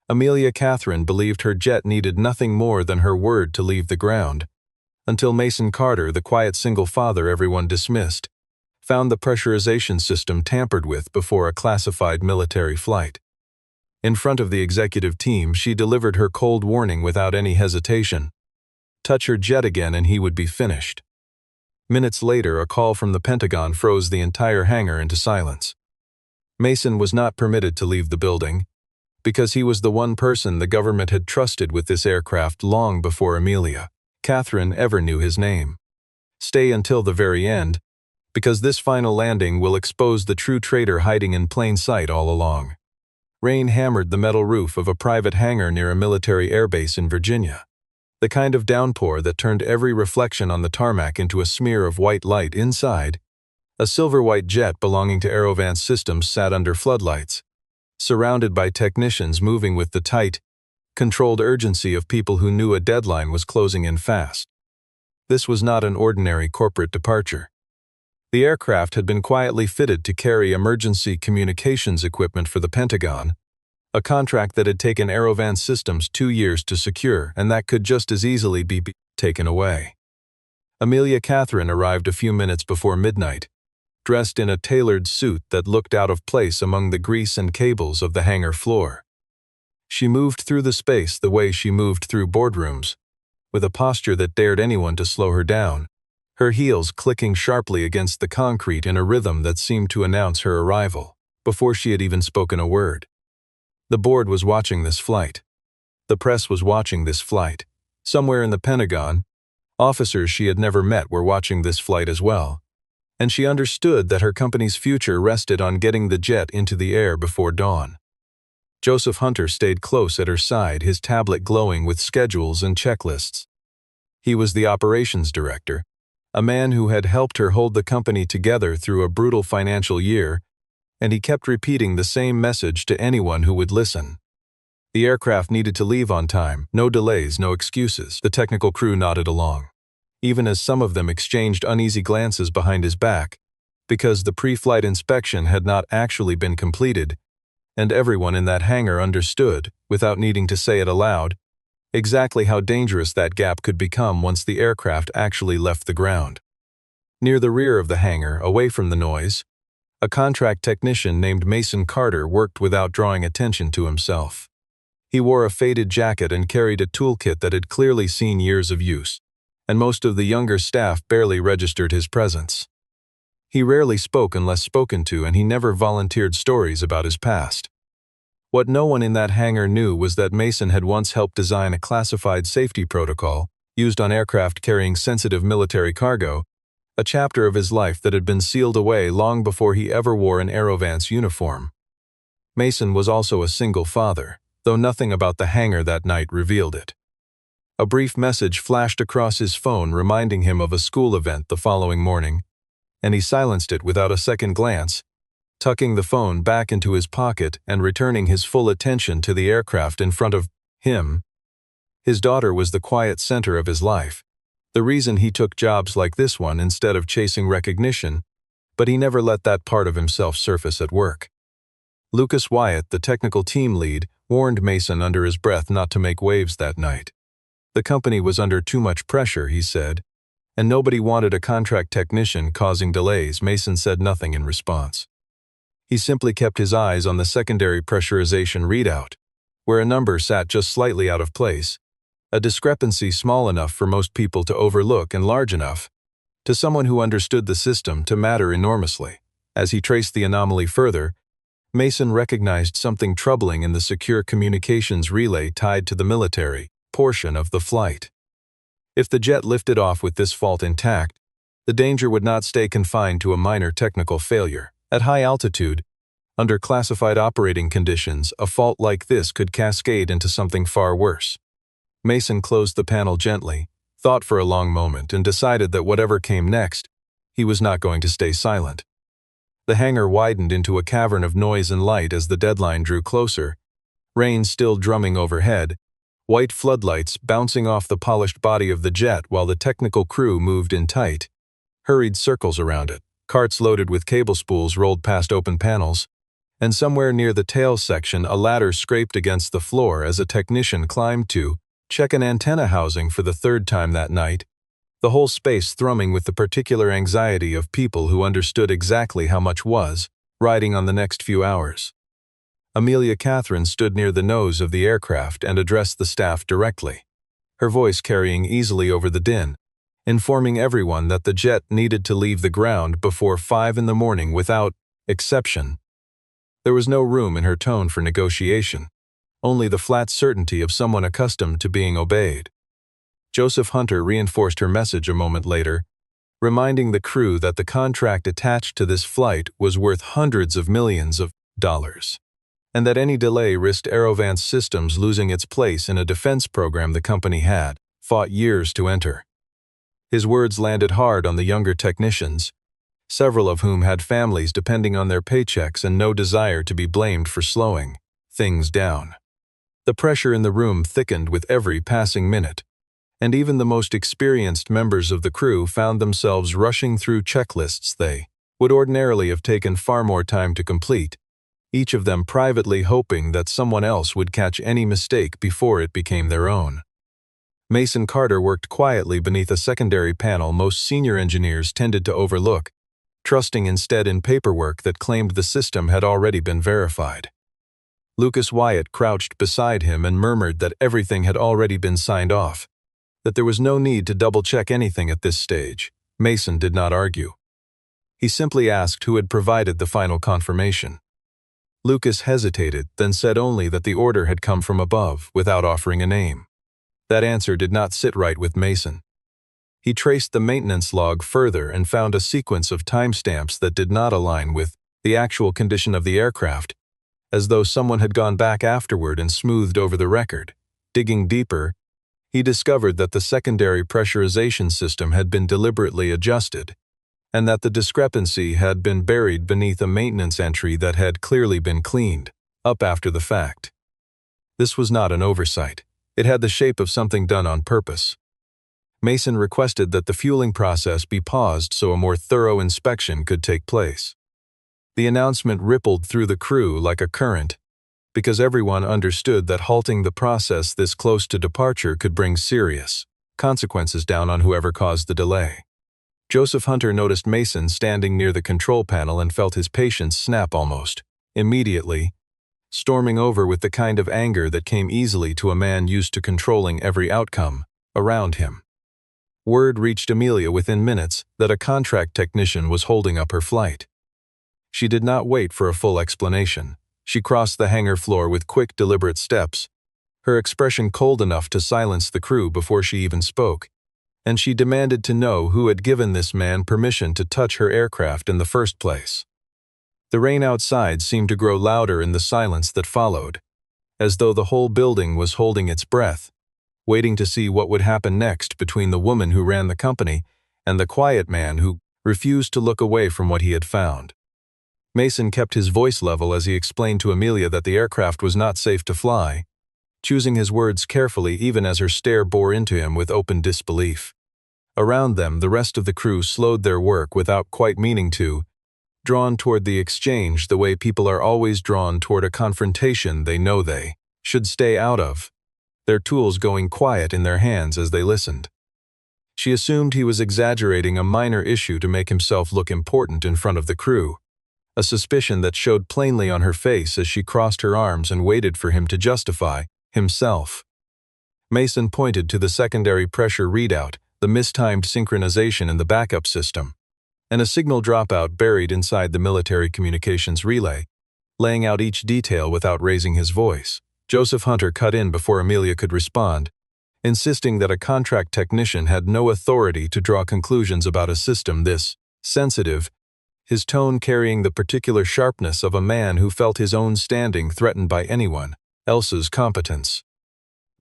Amelia Catherine believed her jet needed nothing more than her word to leave the ground, until Mason Carter, the quiet single father everyone dismissed, found the pressurization system tampered with before a classified military flight. In front of the executive team, she delivered her cold warning without any hesitation. Touch her jet again and he would be finished. Minutes later, a call from the Pentagon froze the entire hangar into silence. Mason was not permitted to leave the building, because he was the one person the government had trusted with this aircraft long before Amelia Catherine ever knew his name. Stay until the very end, because this final landing will expose the true traitor hiding in plain sight all along. Rain hammered the metal roof of a private hangar near a military airbase in Virginia. The kind of downpour that turned every reflection on the tarmac into a smear of white light inside. A silver-white jet belonging to Aerovance Systems sat under floodlights, surrounded by technicians moving with the tight, controlled urgency of people who knew a deadline was closing in fast. This was not an ordinary corporate departure. The aircraft had been quietly fitted to carry emergency communications equipment for the Pentagon, a contract that had taken Aerovance Systems 2 years to secure and that could just as easily be taken away. Amelia Catherine arrived a few minutes before midnight, dressed in a tailored suit that looked out of place among the grease and cables of the hangar floor. She moved through the space the way she moved through boardrooms, with a posture that dared anyone to slow her down, her heels clicking sharply against the concrete in a rhythm that seemed to announce her arrival, before she had even spoken a word. The board was watching this flight. The press was watching this flight. Somewhere in the Pentagon, officers she had never met were watching this flight as well, and she understood that her company's future rested on getting the jet into the air before dawn. Joseph Hunter stayed close at her side, his tablet glowing with schedules and checklists. He was the operations director, a man who had helped her hold the company together through a brutal financial year, and he kept repeating the same message to anyone who would listen. The aircraft needed to leave on time, no delays, no excuses. The technical crew nodded along, even as some of them exchanged uneasy glances behind his back, because the pre-flight inspection had not actually been completed, and everyone in that hangar understood, without needing to say it aloud, exactly how dangerous that gap could become once the aircraft actually left the ground. Near the rear of the hangar, away from the noise, a contract technician named Mason Carter worked without drawing attention to himself. He wore a faded jacket and carried a toolkit that had clearly seen years of use, and most of the younger staff barely registered his presence. He rarely spoke unless spoken to, and he never volunteered stories about his past. What no one in that hangar knew was that Mason had once helped design a classified safety protocol used on aircraft carrying sensitive military cargo, a chapter of his life that had been sealed away long before he ever wore an Aerovance uniform. Mason was also a single father, though nothing about the hangar that night revealed it. A brief message flashed across his phone reminding him of a school event the following morning, and he silenced it without a second glance, tucking the phone back into his pocket and returning his full attention to the aircraft in front of him. His daughter was the quiet center of his life, the reason he took jobs like this one instead of chasing recognition, but he never let that part of himself surface at work. Lucas Wyatt, the technical team lead, warned Mason under his breath not to make waves that night. The company was under too much pressure, he said, and nobody wanted a contract technician causing delays. Mason said nothing in response. He simply kept his eyes on the secondary pressurization readout, where a number sat just slightly out of place, a discrepancy small enough for most people to overlook and large enough, to someone who understood the system, to matter enormously. As he traced the anomaly further, Mason recognized something troubling in the secure communications relay tied to the military portion of the flight. If the jet lifted off with this fault intact, the danger would not stay confined to a minor technical failure. At high altitude, under classified operating conditions, a fault like this could cascade into something far worse. Mason closed the panel gently, thought for a long moment, and decided that whatever came next, he was not going to stay silent. The hangar widened into a cavern of noise and light as the deadline drew closer, rain still drumming overhead, white floodlights bouncing off the polished body of the jet while the technical crew moved in tight, hurried circles around it. Carts loaded with cable spools rolled past open panels, and somewhere near the tail section a ladder scraped against the floor as a technician climbed to check an antenna housing for the third time that night, the whole space thrumming with the particular anxiety of people who understood exactly how much was riding on the next few hours. Amelia Catherine stood near the nose of the aircraft and addressed the staff directly, her voice carrying easily over the din, informing everyone that the jet needed to leave the ground before 5 in the morning without exception. There was no room in her tone for negotiation, only the flat certainty of someone accustomed to being obeyed. Joseph Hunter reinforced her message a moment later, reminding the crew that the contract attached to this flight was worth hundreds of millions of dollars, and that any delay risked Aerovance Systems losing its place in a defense program the company had fought years to enter. His words landed hard on the younger technicians, several of whom had families depending on their paychecks and no desire to be blamed for slowing things down. The pressure in the room thickened with every passing minute, and even the most experienced members of the crew found themselves rushing through checklists they would ordinarily have taken far more time to complete, each of them privately hoping that someone else would catch any mistake before it became their own. Mason Carter worked quietly beneath a secondary panel most senior engineers tended to overlook, trusting instead in paperwork that claimed the system had already been verified. Lucas Wyatt crouched beside him and murmured that everything had already been signed off, that there was no need to double-check anything at this stage. Mason did not argue. He simply asked who had provided the final confirmation. Lucas hesitated, then said only that the order had come from above, without offering a name. That answer did not sit right with Mason. He traced the maintenance log further and found a sequence of timestamps that did not align with the actual condition of the aircraft, as though someone had gone back afterward and smoothed over the record. Digging deeper, he discovered that the secondary pressurization system had been deliberately adjusted, and that the discrepancy had been buried beneath a maintenance entry that had clearly been cleaned up after the fact. This was not an oversight. It had the shape of something done on purpose. Mason requested that the fueling process be paused so a more thorough inspection could take place. The announcement rippled through the crew like a current, because everyone understood that halting the process this close to departure could bring serious consequences down on whoever caused the delay. Joseph Hunter noticed Mason standing near the control panel and felt his patience snap almost immediately, storming over with the kind of anger that came easily to a man used to controlling every outcome around him. Word reached Amelia within minutes that a contract technician was holding up her flight. She did not wait for a full explanation. She crossed the hangar floor with quick, deliberate steps, her expression cold enough to silence the crew before she even spoke, and she demanded to know who had given this man permission to touch her aircraft in the first place. The rain outside seemed to grow louder in the silence that followed, as though the whole building was holding its breath, waiting to see what would happen next between the woman who ran the company and the quiet man who refused to look away from what he had found. Mason kept his voice level as he explained to Amelia that the aircraft was not safe to fly, choosing his words carefully even as her stare bore into him with open disbelief. Around them, the rest of the crew slowed their work without quite meaning to, drawn toward the exchange the way people are always drawn toward a confrontation they know they should stay out of, their tools going quiet in their hands as they listened. She assumed he was exaggerating a minor issue to make himself look important in front of the crew, a suspicion that showed plainly on her face as she crossed her arms and waited for him to justify himself. Mason pointed to the secondary pressure readout, the mistimed synchronization in the backup system, and a signal dropout buried inside the military communications relay, laying out each detail without raising his voice. Joseph Hunter cut in before Amelia could respond, insisting that a contract technician had no authority to draw conclusions about a system this sensitive, his tone carrying the particular sharpness of a man who felt his own standing threatened by anyone else's competence.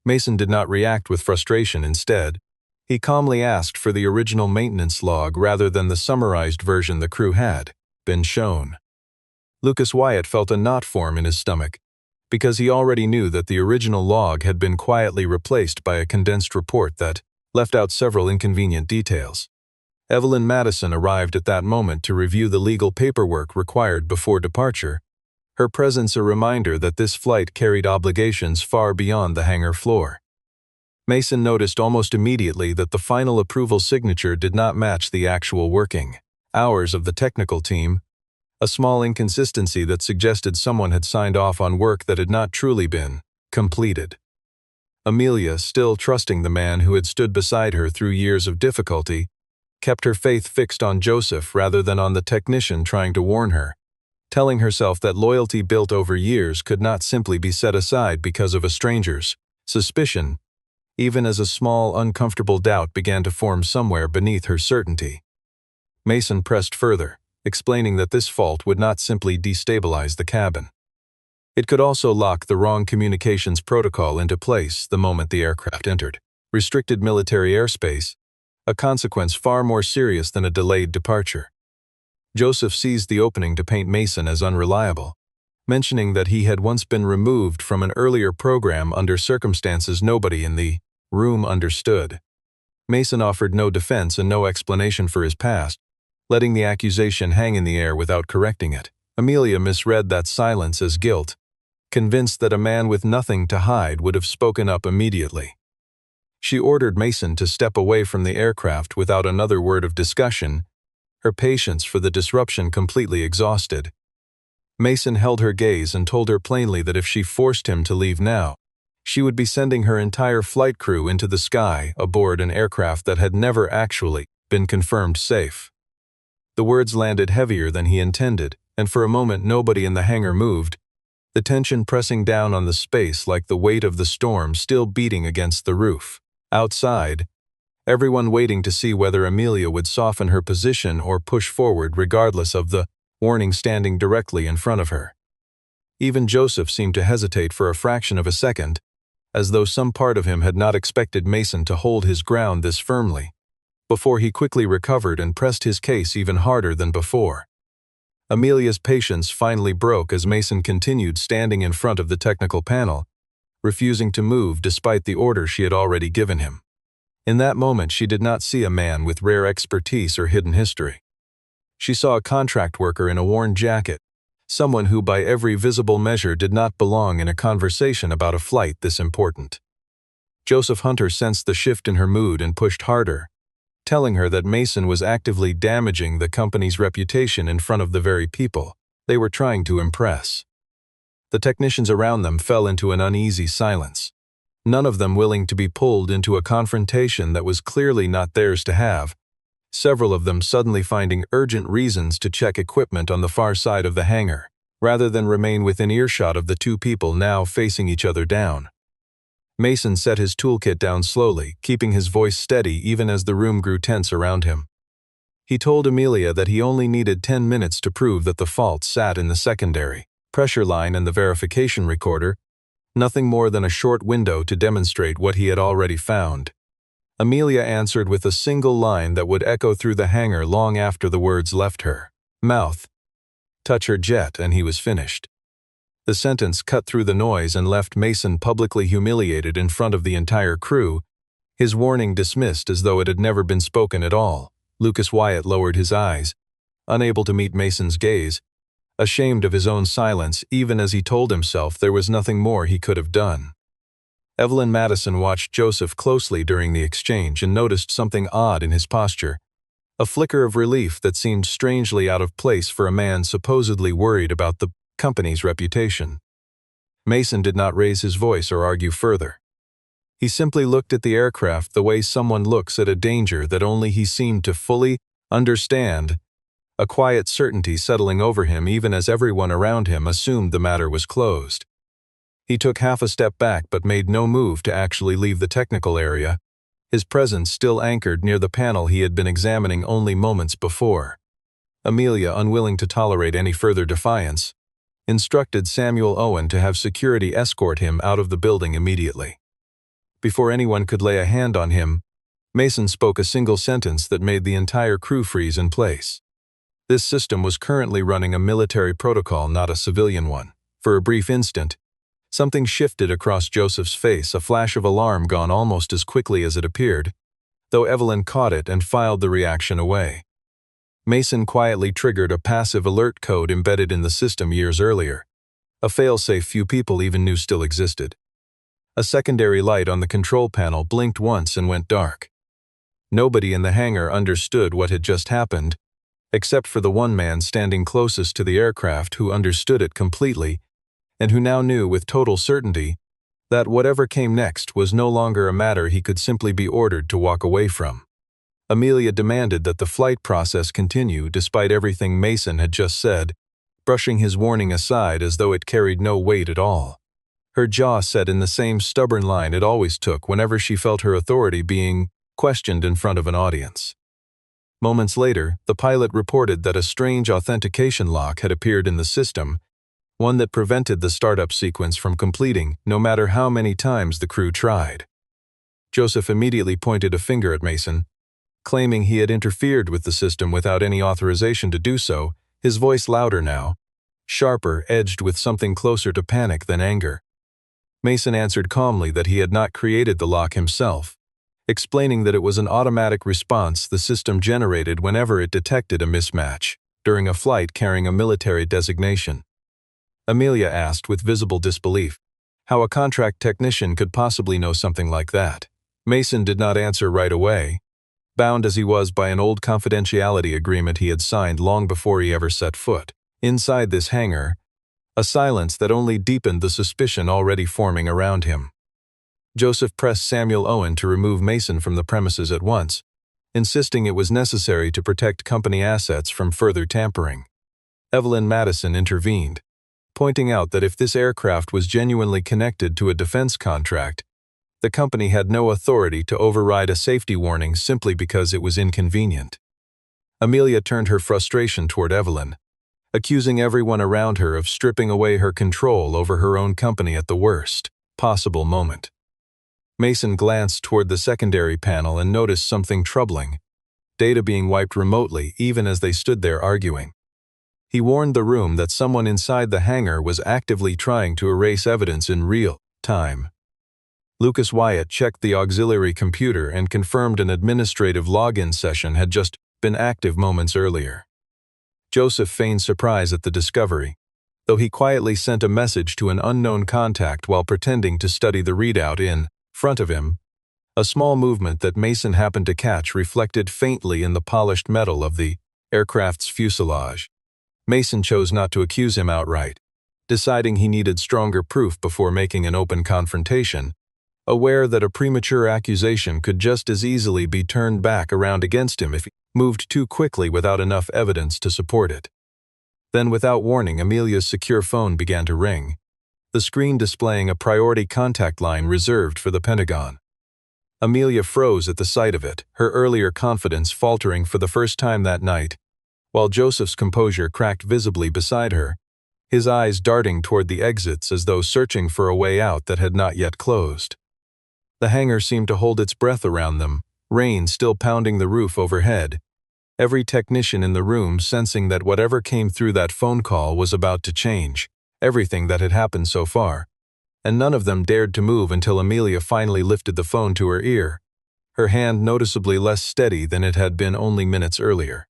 Mason did not react with frustration. Instead, he calmly asked for the original maintenance log rather than the summarized version the crew had been shown. Lucas Wyatt felt a knot form in his stomach, because he already knew that the original log had been quietly replaced by a condensed report that left out several inconvenient details. Evelyn Madison arrived at that moment to review the legal paperwork required before departure, her presence a reminder that this flight carried obligations far beyond the hangar floor. Mason noticed almost immediately that the final approval signature did not match the actual working hours of the technical team, a small inconsistency that suggested someone had signed off on work that had not truly been completed. Amelia, still trusting the man who had stood beside her through years of difficulty, kept her faith fixed on Joseph rather than on the technician trying to warn her, telling herself that loyalty built over years could not simply be set aside because of a stranger's suspicion, even as a small, uncomfortable doubt began to form somewhere beneath her certainty. Mason pressed further, explaining that this fault would not simply destabilize the cabin. It could also lock the wrong communications protocol into place the moment the aircraft entered restricted military airspace, a consequence far more serious than a delayed departure. Joseph seized the opening to paint Mason as unreliable, mentioning that he had once been removed from an earlier program under circumstances nobody in the room understood. Mason offered no defense and no explanation for his past, letting the accusation hang in the air without correcting it. Amelia misread that silence as guilt, convinced that a man with nothing to hide would have spoken up immediately. She ordered Mason to step away from the aircraft without another word of discussion, her patience for the disruption completely exhausted. Mason held her gaze and told her plainly that if she forced him to leave now, she would be sending her entire flight crew into the sky aboard an aircraft that had never actually been confirmed safe. The words landed heavier than he intended, and for a moment nobody in the hangar moved, the tension pressing down on the space like the weight of the storm still beating against the roof. Outside, everyone waiting to see whether Amelia would soften her position or push forward regardless of the warning standing directly in front of her. Even Joseph seemed to hesitate for a fraction of a second, as though some part of him had not expected Mason to hold his ground this firmly, before he quickly recovered and pressed his case even harder than before. Amelia's patience finally broke as Mason continued standing in front of the technical panel, refusing to move despite the order she had already given him. In that moment, she did not see a man with rare expertise or hidden history. She saw a contract worker in a worn jacket, someone who by every visible measure did not belong in a conversation about a flight this important. Joseph Hunter sensed the shift in her mood and pushed harder, telling her that Mason was actively damaging the company's reputation in front of the very people they were trying to impress. The technicians around them fell into an uneasy silence, none of them willing to be pulled into a confrontation that was clearly not theirs to have, several of them suddenly finding urgent reasons to check equipment on the far side of the hangar, rather than remain within earshot of the two people now facing each other down. Mason set his toolkit down slowly, keeping his voice steady even as the room grew tense around him. He told Amelia that he only needed 10 minutes to prove that the fault sat in the secondary pressure line and the verification recorder, nothing more than a short window to demonstrate what he had already found. Amelia answered with a single line that would echo through the hangar long after the words left her mouth. Touch her jet, and he was finished. The sentence cut through the noise and left Mason publicly humiliated in front of the entire crew, his warning dismissed as though it had never been spoken at all. Lucas Wyatt lowered his eyes, unable to meet Mason's gaze, ashamed of his own silence even as he told himself there was nothing more he could have done. Evelyn Madison watched Joseph closely during the exchange and noticed something odd in his posture, a flicker of relief that seemed strangely out of place for a man supposedly worried about the company's reputation. Mason did not raise his voice or argue further. He simply looked at the aircraft the way someone looks at a danger that only he seemed to fully understand, a quiet certainty settling over him even as everyone around him assumed the matter was closed. He took half a step back but made no move to actually leave the technical area, his presence still anchored near the panel he had been examining only moments before. Amelia, unwilling to tolerate any further defiance, instructed Samuel Owen to have security escort him out of the building immediately. Before anyone could lay a hand on him, Mason spoke a single sentence that made the entire crew freeze in place. This system was currently running a military protocol, not a civilian one. For a brief instant, something shifted across Joseph's face, a flash of alarm gone almost as quickly as it appeared, though Evelyn caught it and filed the reaction away. Mason quietly triggered a passive alert code embedded in the system years earlier, a failsafe few people even knew still existed. A secondary light on the control panel blinked once and went dark. Nobody in the hangar understood what had just happened, except for the one man standing closest to the aircraft who understood it completely and who now knew with total certainty that whatever came next was no longer a matter he could simply be ordered to walk away from. Amelia demanded that the flight process continue despite everything Mason had just said, brushing his warning aside as though it carried no weight at all. Her jaw set in the same stubborn line it always took whenever she felt her authority being questioned in front of an audience. Moments later, the pilot reported that a strange authentication lock had appeared in the system, one that prevented the startup sequence from completing no matter how many times the crew tried. Joseph immediately pointed a finger at Mason, claiming he had interfered with the system without any authorization to do so, his voice louder now, sharper, edged with something closer to panic than anger. Mason answered calmly that he had not created the lock himself, explaining that it was an automatic response the system generated whenever it detected a mismatch during a flight carrying a military designation. Amelia asked with visible disbelief how a contract technician could possibly know something like that. Mason did not answer right away, bound as he was by an old confidentiality agreement he had signed long before he ever set foot inside this hangar, a silence that only deepened the suspicion already forming around him. Joseph pressed Samuel Owen to remove Mason from the premises at once, insisting it was necessary to protect company assets from further tampering. Evelyn Madison intervened, pointing out that if this aircraft was genuinely connected to a defense contract, the company had no authority to override a safety warning simply because it was inconvenient. Amelia turned her frustration toward Evelyn, accusing everyone around her of stripping away her control over her own company at the worst possible moment. Mason glanced toward the secondary panel and noticed something troubling: data being wiped remotely even as they stood there arguing. He warned the room that someone inside the hangar was actively trying to erase evidence in real time. Lucas Wyatt checked the auxiliary computer and confirmed an administrative login session had just been active moments earlier. Joseph feigned surprise at the discovery, though he quietly sent a message to an unknown contact while pretending to study the readout in front of him. A small movement that Mason happened to catch reflected faintly in the polished metal of the aircraft's fuselage. Mason chose not to accuse him outright, deciding he needed stronger proof before making an open confrontation, aware that a premature accusation could just as easily be turned back around against him if he moved too quickly without enough evidence to support it. Then, without warning, Amelia's secure phone began to ring, the screen displaying a priority contact line reserved for the Pentagon. Amelia froze at the sight of it, her earlier confidence faltering for the first time that night, while Joseph's composure cracked visibly beside her, his eyes darting toward the exits as though searching for a way out that had not yet closed. The hangar seemed to hold its breath around them, rain still pounding the roof overhead, every technician in the room sensing that whatever came through that phone call was about to change everything that had happened so far, and none of them dared to move until Amelia finally lifted the phone to her ear, her hand noticeably less steady than it had been only minutes earlier.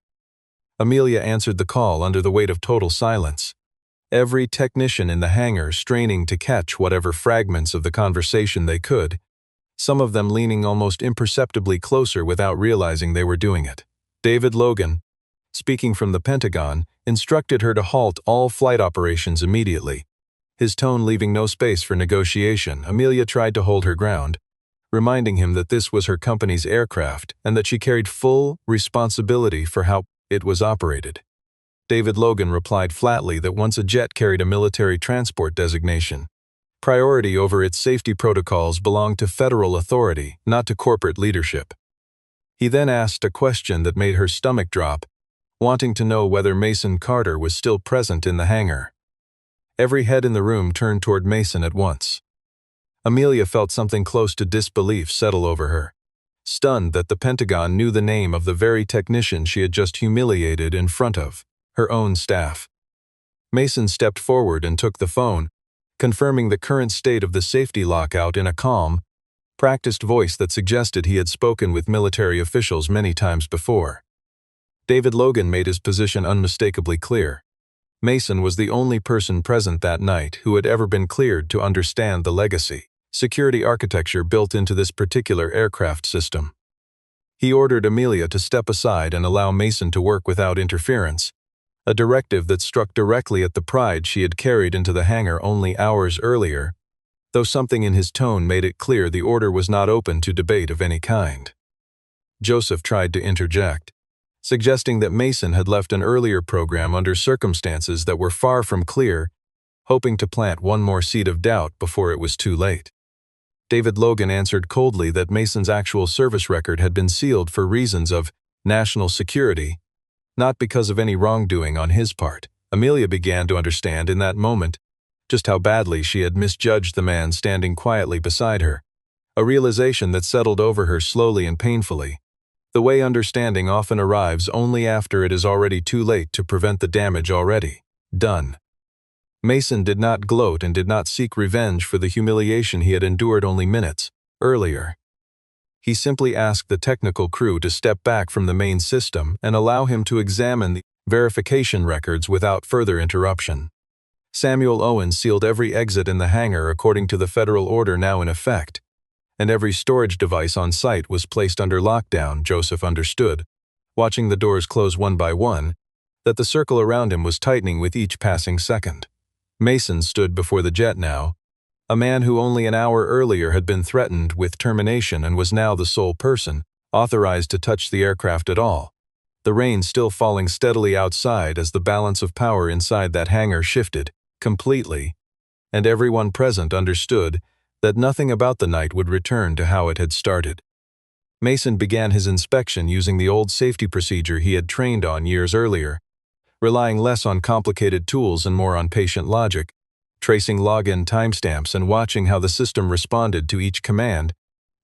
Amelia answered the call under the weight of total silence, every technician in the hangar straining to catch whatever fragments of the conversation they could, some of them leaning almost imperceptibly closer without realizing they were doing it. David Logan, speaking from the Pentagon, instructed her to halt all flight operations immediately, his tone leaving no space for negotiation. Amelia tried to hold her ground, reminding him that this was her company's aircraft and that she carried full responsibility for how it was operated. David Logan replied flatly that once a jet carried a military transport designation, priority over its safety protocols belonged to federal authority, not to corporate leadership. He then asked a question that made her stomach drop, wanting to know whether Mason Carter was still present in the hangar. Every head in the room turned toward Mason at once. Amelia felt something close to disbelief settle over her, stunned that the Pentagon knew the name of the very technician she had just humiliated in front of her own staff. Mason stepped forward and took the phone, confirming the current state of the safety lockout in a calm, practiced voice that suggested he had spoken with military officials many times before. David Logan made his position unmistakably clear. Mason was the only person present that night who had ever been cleared to understand the legacy security architecture built into this particular aircraft system. He ordered Amelia to step aside and allow Mason to work without interference, a directive that struck directly at the pride she had carried into the hangar only hours earlier, though something in his tone made it clear the order was not open to debate of any kind. Joseph tried to interject, suggesting that Mason had left an earlier program under circumstances that were far from clear, hoping to plant one more seed of doubt before it was too late. David Logan answered coldly that Mason's actual service record had been sealed for reasons of national security, not because of any wrongdoing on his part. Amelia began to understand in that moment just how badly she had misjudged the man standing quietly beside her, a realization that settled over her slowly and painfully, the way understanding often arrives only after it is already too late to prevent the damage already done. Mason did not gloat and did not seek revenge for the humiliation he had endured only minutes earlier. He simply asked the technical crew to step back from the main system and allow him to examine the verification records without further interruption. Samuel Owen sealed every exit in the hangar according to the federal order now in effect, and every storage device on site was placed under lockdown. Joseph understood, watching the doors close one by one, that the circle around him was tightening with each passing second. Mason stood before the jet now, a man who only an hour earlier had been threatened with termination and was now the sole person authorized to touch the aircraft at all, the rain still falling steadily outside as the balance of power inside that hangar shifted completely, and everyone present understood that nothing about the night would return to how it had started. Mason began his inspection using the old safety procedure he had trained on years earlier, relying less on complicated tools and more on patient logic, tracing login timestamps and watching how the system responded to each command,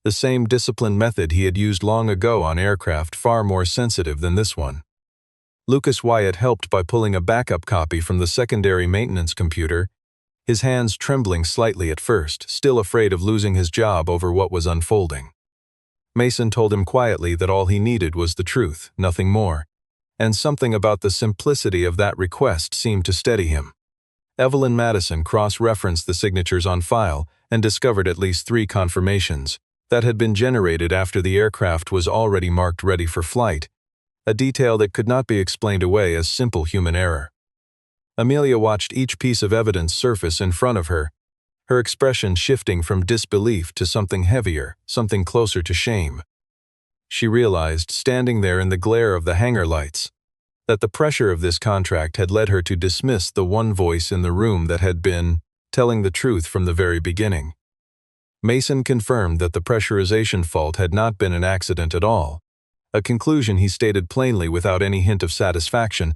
the same disciplined method he had used long ago on aircraft far more sensitive than this one. Lucas Wyatt helped by pulling a backup copy from the secondary maintenance computer, his hands trembling slightly at first, still afraid of losing his job over what was unfolding. Mason told him quietly that all he needed was the truth, nothing more, and something about the simplicity of that request seemed to steady him. Evelyn Madison cross-referenced the signatures on file and discovered at least 3 confirmations that had been generated after the aircraft was already marked ready for flight, a detail that could not be explained away as simple human error. Amelia watched each piece of evidence surface in front of her, her expression shifting from disbelief to something heavier, something closer to shame. She realized, standing there in the glare of the hangar lights, that the pressure of this contract had led her to dismiss the one voice in the room that had been telling the truth from the very beginning. Mason confirmed that the pressurization fault had not been an accident at all, a conclusion he stated plainly without any hint of satisfaction,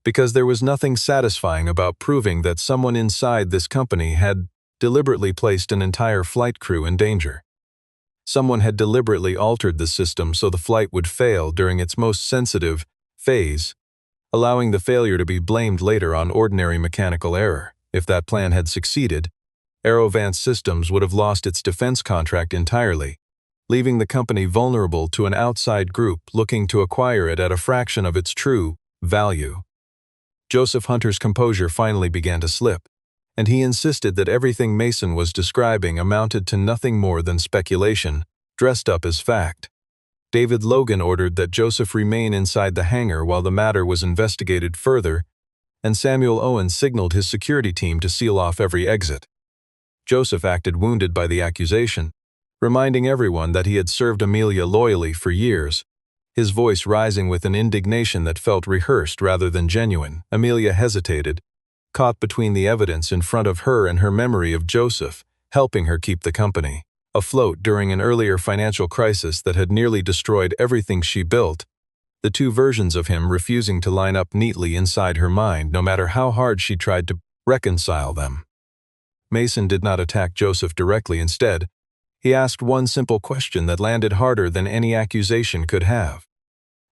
because there was nothing satisfying about proving that someone inside this company had deliberately placed an entire flight crew in danger. Someone had deliberately altered the system so the flight would fail during its most sensitive phase, allowing the failure to be blamed later on ordinary mechanical error. If that plan had succeeded, Aerovance Systems would have lost its defense contract entirely, leaving the company vulnerable to an outside group looking to acquire it at a fraction of its true value. Joseph Hunter's composure finally began to slip, and he insisted that everything Mason was describing amounted to nothing more than speculation, dressed up as fact. David Logan ordered that Joseph remain inside the hangar while the matter was investigated further, and Samuel Owen signaled his security team to seal off every exit. Joseph acted wounded by the accusation, reminding everyone that he had served Amelia loyally for years, his voice rising with an indignation that felt rehearsed rather than genuine. Amelia hesitated, caught between the evidence in front of her and her memory of Joseph, helping her keep the company afloat during an earlier financial crisis that had nearly destroyed everything she built, the 2 versions of him refusing to line up neatly inside her mind no matter how hard she tried to reconcile them. Mason did not attack Joseph directly. Instead, he asked one simple question that landed harder than any accusation could have.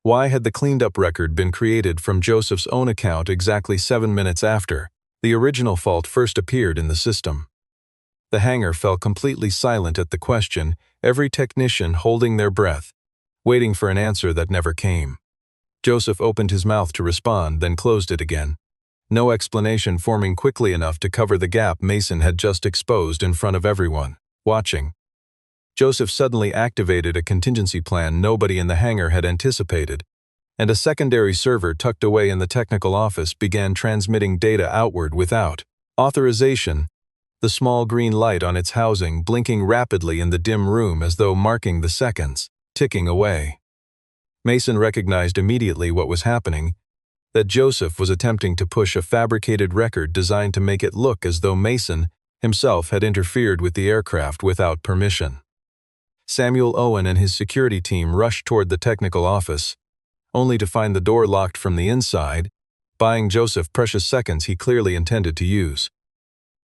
Why had the cleaned-up record been created from Joseph's own account exactly 7 minutes after the original fault first appeared in the system? The hangar fell completely silent at the question, every technician holding their breath, waiting for an answer that never came. Joseph opened his mouth to respond, then closed it again. no explanation forming quickly enough to cover the gap Mason had just exposed in front of everyone watching. Joseph suddenly activated a contingency plan nobody in the hangar had anticipated, and a secondary server tucked away in the technical office began transmitting data outward without authorization, the small green light on its housing blinking rapidly in the dim room as though marking the seconds ticking away. Mason recognized immediately what was happening, that Joseph was attempting to push a fabricated record designed to make it look as though Mason himself had interfered with the aircraft without permission. Samuel Owen and his security team rushed toward the technical office, only to find the door locked from the inside, buying Joseph precious seconds he clearly intended to use.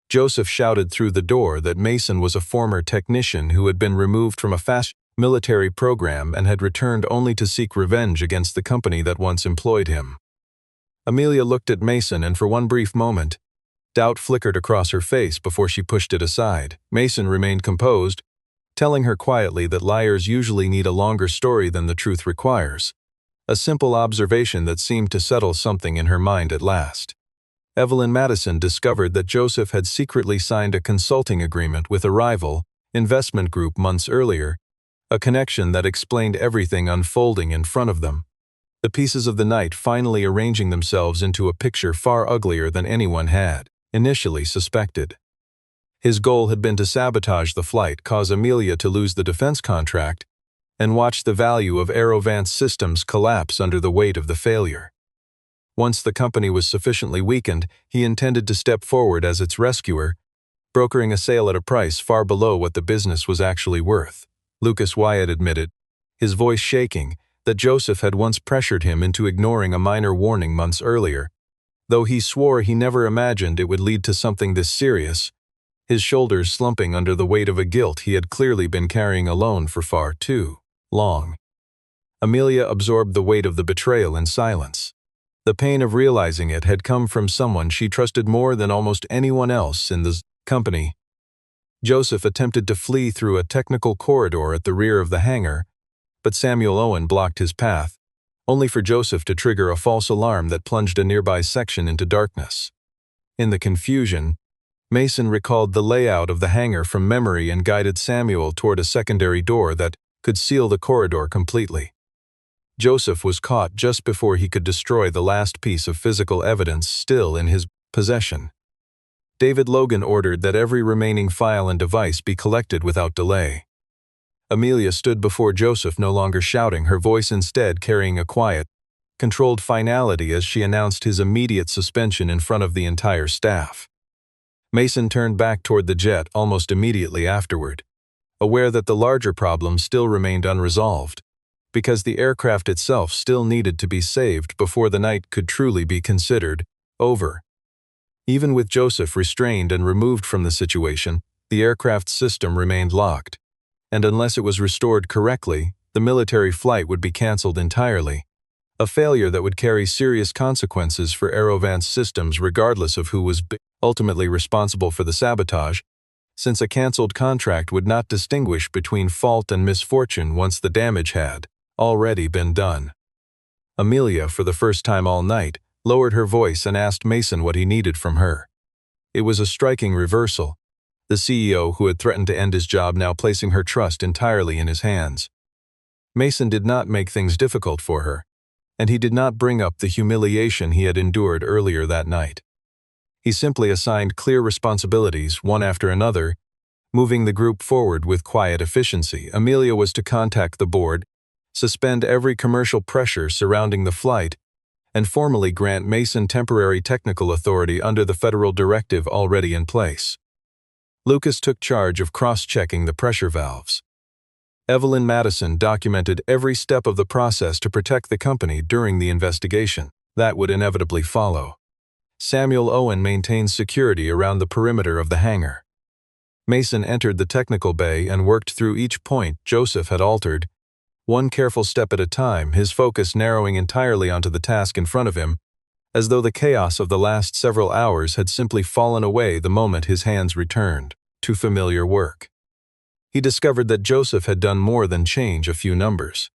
Joseph shouted through the door that Mason was a former technician who had been removed from a fast military program and had returned only to seek revenge against the company that once employed him. Amelia looked at Mason, and for one brief moment, doubt flickered across her face before she pushed it aside. Mason remained composed, telling her quietly that liars usually need a longer story than the truth requires, a simple observation that seemed to settle something in her mind at last. Evelyn Madison discovered that Joseph had secretly signed a consulting agreement with a rival investment group months earlier, a connection that explained everything unfolding in front of them, the pieces of the night finally arranging themselves into a picture far uglier than anyone had initially suspected. His goal had been to sabotage the flight, cause Amelia to lose the defense contract, and watch the value of Aerovance Systems collapse under the weight of the failure. Once the company was sufficiently weakened, he intended to step forward as its rescuer, brokering a sale at a price far below what the business was actually worth. Lucas Wyatt admitted, his voice shaking, that Joseph had once pressured him into ignoring a minor warning months earlier, though he swore he never imagined it would lead to something this serious, his shoulders slumping under the weight of a guilt he had clearly been carrying alone for far too long. Amelia absorbed the weight of the betrayal in silence. The pain of realizing it had come from someone she trusted more than almost anyone else in the company. Joseph attempted to flee through a technical corridor at the rear of the hangar, but Samuel Owen blocked his path, only for Joseph to trigger a false alarm that plunged a nearby section into darkness. In the confusion, Mason recalled the layout of the hangar from memory and guided Samuel toward a secondary door that could seal the corridor completely. Joseph was caught just before he could destroy the last piece of physical evidence still in his possession. David Logan ordered that every remaining file and device be collected without delay. Amelia stood before Joseph, no longer shouting, her voice instead carrying a quiet, controlled finality as she announced his immediate suspension in front of the entire staff. Mason turned back toward the jet almost immediately afterward, aware that the larger problem still remained unresolved, because the aircraft itself still needed to be saved before the night could truly be considered over. Even with Joseph restrained and removed from the situation, the aircraft's system remained locked, and unless it was restored correctly, the military flight would be canceled entirely, a failure that would carry serious consequences for Aerovance Systems regardless of who was ultimately responsible for the sabotage, since a canceled contract would not distinguish between fault and misfortune once the damage had already been done. Amelia, for the first time all night, lowered her voice and asked Mason what he needed from her. It was a striking reversal, the CEO who had threatened to end his job now placing her trust entirely in his hands. Mason did not make things difficult for her, and he did not bring up the humiliation he had endured earlier that night. He simply assigned clear responsibilities, one after another, moving the group forward with quiet efficiency. Amelia was to contact the board, suspend every commercial pressure surrounding the flight, and formally grant Mason temporary technical authority under the federal directive already in place. Lucas took charge of cross-checking the pressure valves. Evelyn Madison documented every step of the process to protect the company during the investigation that would inevitably follow. Samuel Owen maintained security around the perimeter of the hangar. Mason entered the technical bay and worked through each point Joseph had altered, one careful step at a time, his focus narrowing entirely onto the task in front of him, as though the chaos of the last several hours had simply fallen away the moment his hands returned to familiar work. He discovered that Joseph had done more than change a few numbers.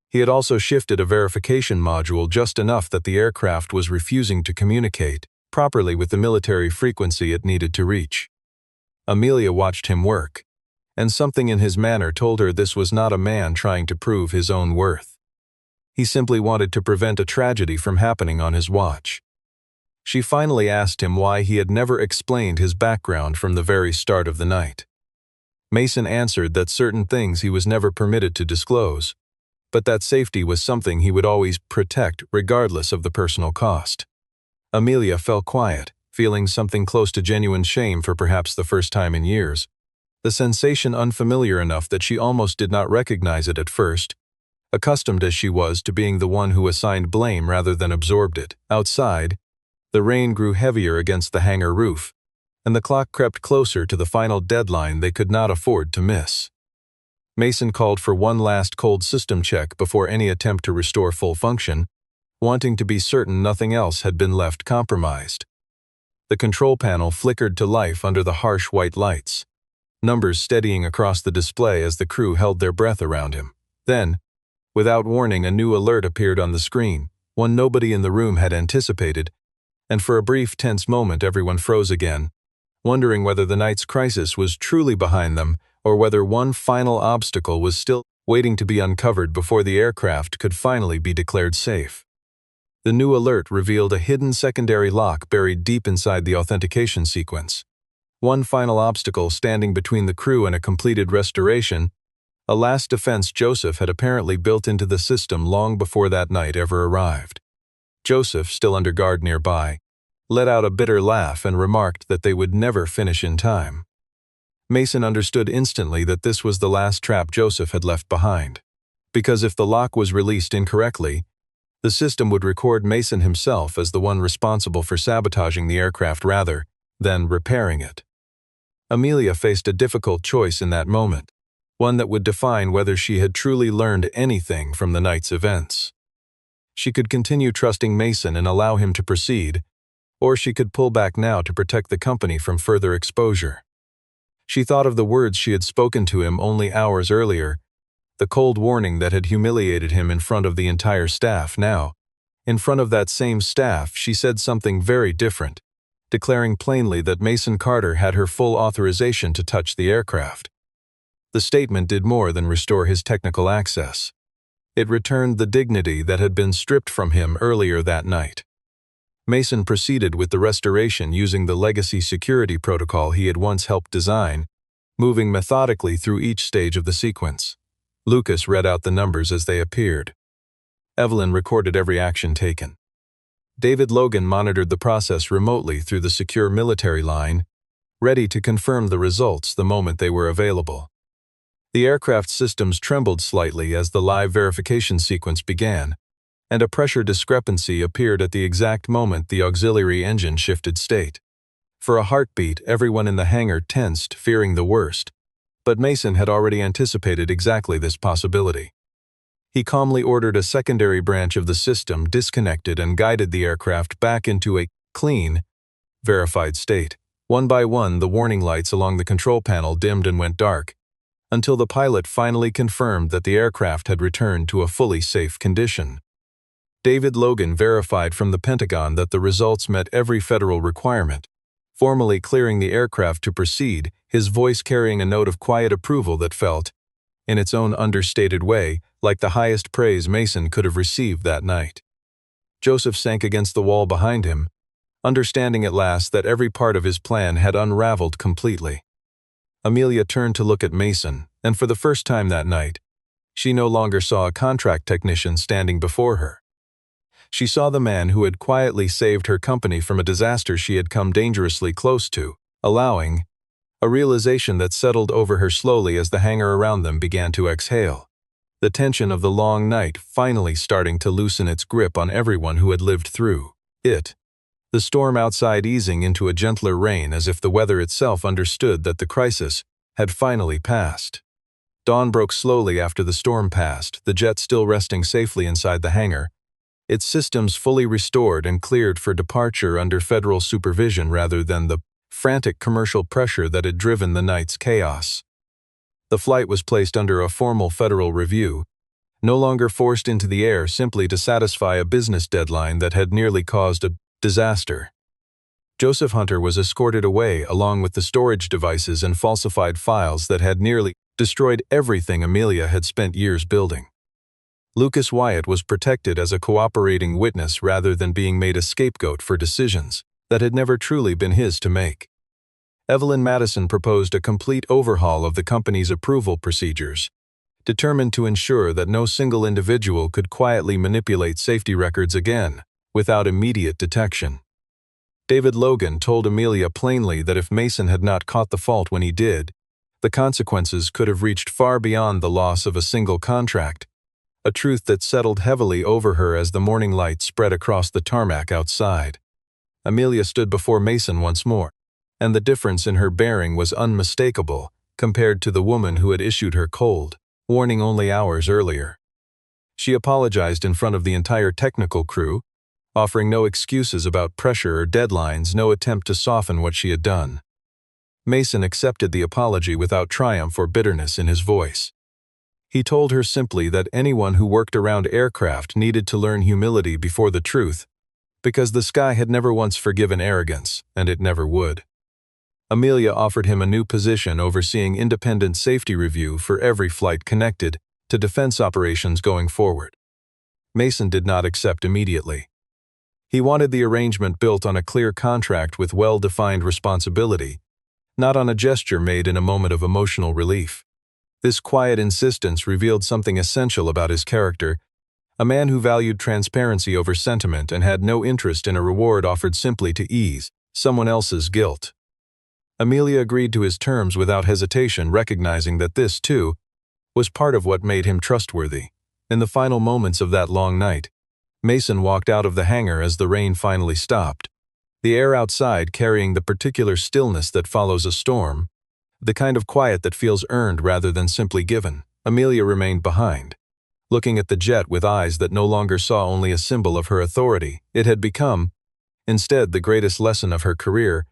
He had also shifted a verification module just enough that the aircraft was refusing to communicate, properly with the military frequency it needed to reach. Amelia watched him work, and something in his manner told her this was not a man trying to prove his own worth. He simply wanted to prevent a tragedy from happening on his watch. She finally asked him why he had never explained his background from the very start of the night. Mason answered that certain things he was never permitted to disclose, but that safety was something he would always protect regardless of the personal cost. Amelia fell quiet, feeling something close to genuine shame for perhaps the first time in years, the sensation unfamiliar enough that she almost did not recognize it at first, accustomed as she was to being the one who assigned blame rather than absorbed it. Outside, the rain grew heavier against the hangar roof, and the clock crept closer to the final deadline they could not afford to miss. Mason called for one last cold system check before any attempt to restore full function, wanting to be certain nothing else had been left compromised. The control panel flickered to life under the harsh white lights, numbers steadying across the display as the crew held their breath around him. Then, without warning, a new alert appeared on the screen, one nobody in the room had anticipated, and for a brief tense moment everyone froze again, wondering whether the night's crisis was truly behind them or whether one final obstacle was still waiting to be uncovered before the aircraft could finally be declared safe. The new alert revealed a hidden secondary lock buried deep inside the authentication sequence. One final obstacle standing between the crew and a completed restoration, a last defense Joseph had apparently built into the system long before that night ever arrived. Joseph, still under guard nearby, let out a bitter laugh and remarked that they would never finish in time. Mason understood instantly that this was the last trap Joseph had left behind, because if the lock was released incorrectly, the system would record Mason himself as the one responsible for sabotaging the aircraft rather than repairing it. Amelia faced a difficult choice in that moment, one that would define whether she had truly learned anything from the night's events. She could continue trusting Mason and allow him to proceed, or she could pull back now to protect the company from further exposure. She thought of the words she had spoken to him only hours earlier, the cold warning that had humiliated him in front of the entire staff. Now, in front of that same staff, she said something very different, declaring plainly that Mason Carter had her full authorization to touch the aircraft. The statement did more than restore his technical access. It returned the dignity that had been stripped from him earlier that night. Mason proceeded with the restoration using the legacy security protocol he had once helped design, moving methodically through each stage of the sequence. Lucas read out the numbers as they appeared. Evelyn recorded every action taken. David Logan monitored the process remotely through the secure military line, ready to confirm the results the moment they were available. The aircraft systems trembled slightly as the live verification sequence began, and a pressure discrepancy appeared at the exact moment the auxiliary engine shifted state. For a heartbeat, everyone in the hangar tensed, fearing the worst, but Mason had already anticipated exactly this possibility. He calmly ordered a secondary branch of the system disconnected and guided the aircraft back into a clean, verified state. One by one, the warning lights along the control panel dimmed and went dark, until the pilot finally confirmed that the aircraft had returned to a fully safe condition. David Logan verified from the Pentagon that the results met every federal requirement, formally clearing the aircraft to proceed, his voice carrying a note of quiet approval that felt, in its own understated way, like the highest praise Mason could have received that night. Joseph sank against the wall behind him, understanding at last that every part of his plan had unraveled completely. Amelia turned to look at Mason, and for the first time that night, she no longer saw a contract technician standing before her. She saw the man who had quietly saved her company from a disaster she had come dangerously close to, allowing a realization that settled over her slowly as the hangar around them began to exhale, the tension of the long night finally starting to loosen its grip on everyone who had lived through it, the storm outside easing into a gentler rain as if the weather itself understood that the crisis had finally passed. Dawn broke slowly after the storm passed, the jet still resting safely inside the hangar, its systems fully restored and cleared for departure under federal supervision rather than the frantic commercial pressure that had driven the night's chaos. The flight was placed under a formal federal review, no longer forced into the air simply to satisfy a business deadline that had nearly caused a disaster. Joseph Hunter was escorted away along with the storage devices and falsified files that had nearly destroyed everything Amelia had spent years building. Lucas Wyatt was protected as a cooperating witness rather than being made a scapegoat for decisions that had never truly been his to make. Evelyn Madison proposed a complete overhaul of the company's approval procedures, determined to ensure that no single individual could quietly manipulate safety records again, without immediate detection. David Logan told Amelia plainly that if Mason had not caught the fault when he did, the consequences could have reached far beyond the loss of a single contract, a truth that settled heavily over her as the morning light spread across the tarmac outside. Amelia stood before Mason once more, and the difference in her bearing was unmistakable compared to the woman who had issued her cold warning only hours earlier. She apologized in front of the entire technical crew, offering no excuses about pressure or deadlines, no attempt to soften what she had done. Mason accepted the apology without triumph or bitterness in his voice. He told her simply that anyone who worked around aircraft needed to learn humility before the truth, because the sky had never once forgiven arrogance, and it never would. Amelia offered him a new position overseeing independent safety review for every flight connected to defense operations going forward. Mason did not accept immediately. He wanted the arrangement built on a clear contract with well-defined responsibility, not on a gesture made in a moment of emotional relief. This quiet insistence revealed something essential about his character, a man who valued transparency over sentiment and had no interest in a reward offered simply to ease someone else's guilt. Amelia agreed to his terms without hesitation, recognizing that this, too, was part of what made him trustworthy. In the final moments of that long night, Mason walked out of the hangar as the rain finally stopped, the air outside carrying the particular stillness that follows a storm, the kind of quiet that feels earned rather than simply given. Amelia remained behind, looking at the jet with eyes that no longer saw only a symbol of her authority. It had become, instead, the greatest lesson of her career,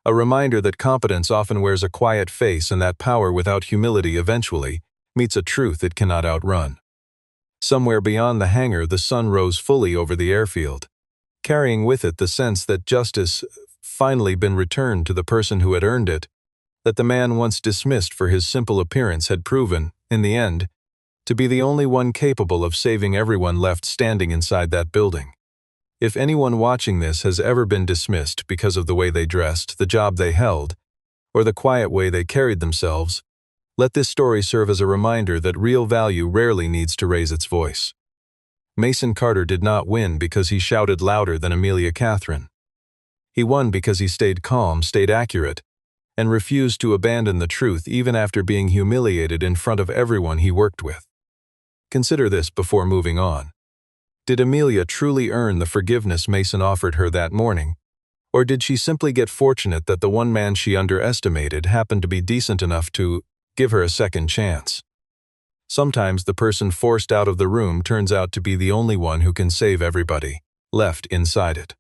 a reminder that competence often wears a quiet face and that power without humility eventually meets a truth it cannot outrun. Somewhere beyond the hangar, the sun rose fully over the airfield, carrying with it the sense that justice finally been returned to the person who had earned it, that the man once dismissed for his simple appearance had proven, in the end, to be the only one capable of saving everyone left standing inside that building. If anyone watching this has ever been dismissed because of the way they dressed, the job they held, or the quiet way they carried themselves, let this story serve as a reminder that real value rarely needs to raise its voice. Mason Carter did not win because he shouted louder than Amelia Catherine. He won because he stayed calm, stayed accurate, and refused to abandon the truth even after being humiliated in front of everyone he worked with. Consider this before moving on. Did Amelia truly earn the forgiveness Mason offered her that morning, or did she simply get fortunate that the one man she underestimated happened to be decent enough to give her a second chance? Sometimes the person forced out of the room turns out to be the only one who can save everybody left inside it.